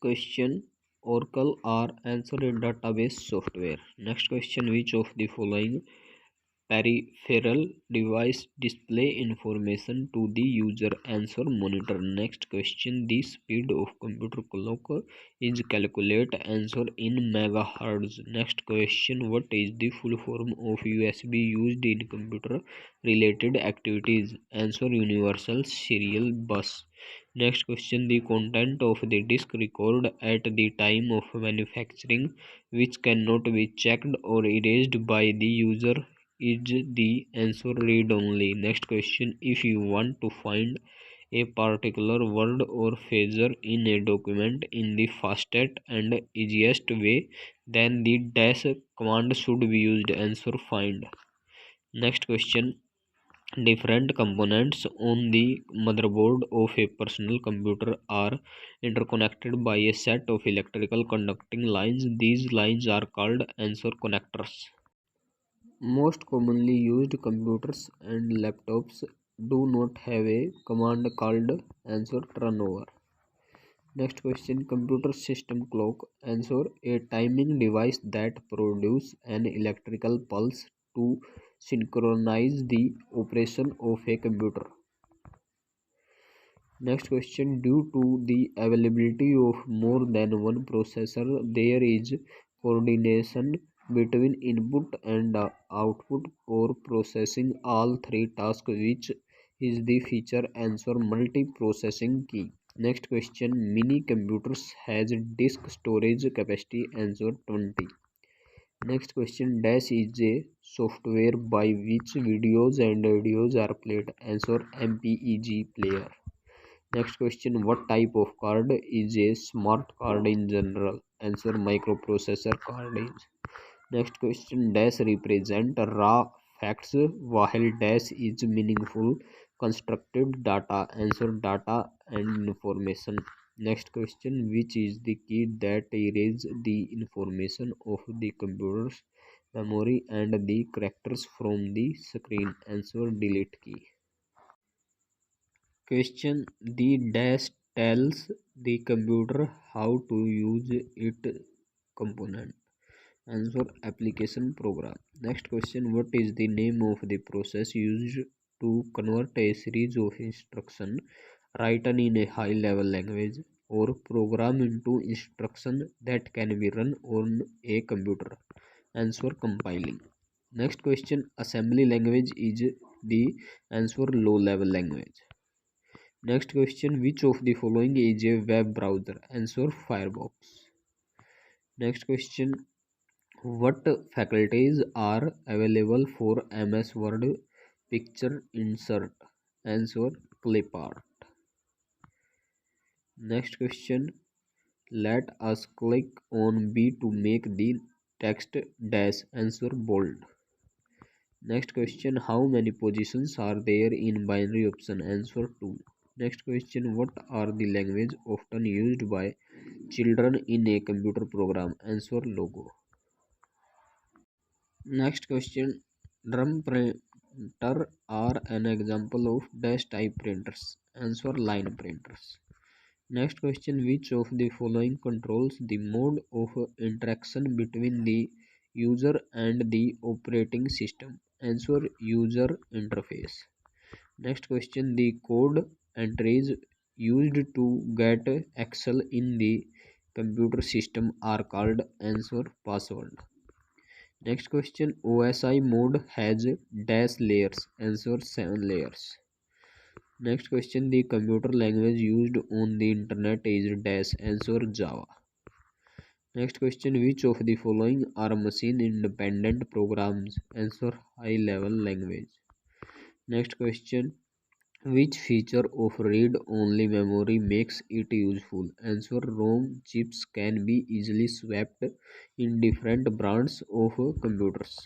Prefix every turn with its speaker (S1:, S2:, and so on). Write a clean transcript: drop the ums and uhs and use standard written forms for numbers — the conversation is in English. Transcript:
S1: Question: Oracle are answer a database software. Next question: which of the following peripheral device display information to the user? Answer: monitor. Next question: the speed of computer clock is calculate. Answer: in megahertz. Next question: what is the full form of USB used in computer related activities? Answer: universal serial bus. Next question: the content of the disk record at the time of manufacturing, which cannot be checked or erased by the user, is the answer read only. Next question: if you want to find a particular word or phrase in a document in the fastest and easiest way, then the dash command should be used. Answer: find. Next question: different components on the motherboard of a personal computer are interconnected by a set of electrical conducting lines. These lines are called answer: connectors. Most commonly used computers and laptops do not have a command called answer: turnover. Next question: computer system clock. Answer: a timing device that produces an electrical pulse to synchronize the operation of a computer. Next question: due to the availability of more than one processor, there is coordination between input and output or processing all three tasks. Which is the feature? Answer: multi-processing key. Next question: mini computers has disk storage capacity. Answer: 20. Next question: dash is a software by which videos and audios are played. Answer: MPEG player. Next question: what type of card is a smart card in general? Answer: microprocessor card is. Next question: dash represent raw facts while dash is meaningful constructed data. Answer: data and information. Next question: which is the key that erases the information of the computer's memory and the characters from the screen? Answer: delete key. Question: the dash tells the computer how to use its component. Answer: application program. Next question: what is the name of the process used to convert a series of instructions written in a high level language or program into instructions that can be run on a computer? Answer: compiling. Next question: assembly language is the answer: low level language. Next question: which of the following is a web browser? Answer: Firefox. Next question: what faculties are available for MS Word picture insert? Answer: clip art. Next question: let us click on B to make the text dash. Answer: bold. Next question: how many positions are there in binary option? Answer: 2. Next question: what are the language often used by children in a computer program? Answer: Logo. Next question: drum printer are an example of dash type printers. Answer: line printers. Next question: which of the following controls the mode of interaction between the user and the operating system? Answer: user interface. Next question: the code entries used to get access in the computer system are called? Answer: password. Next question: OSI mode has dash layers. Answer: 7 layers. Next question: the computer language used on the internet is dash. Answer: Java. Next question: which of the following are machine independent programs? Answer: high level language. Next question: which feature of read only memory makes it useful? Answer: ROM chips can be easily swapped in different brands of computers.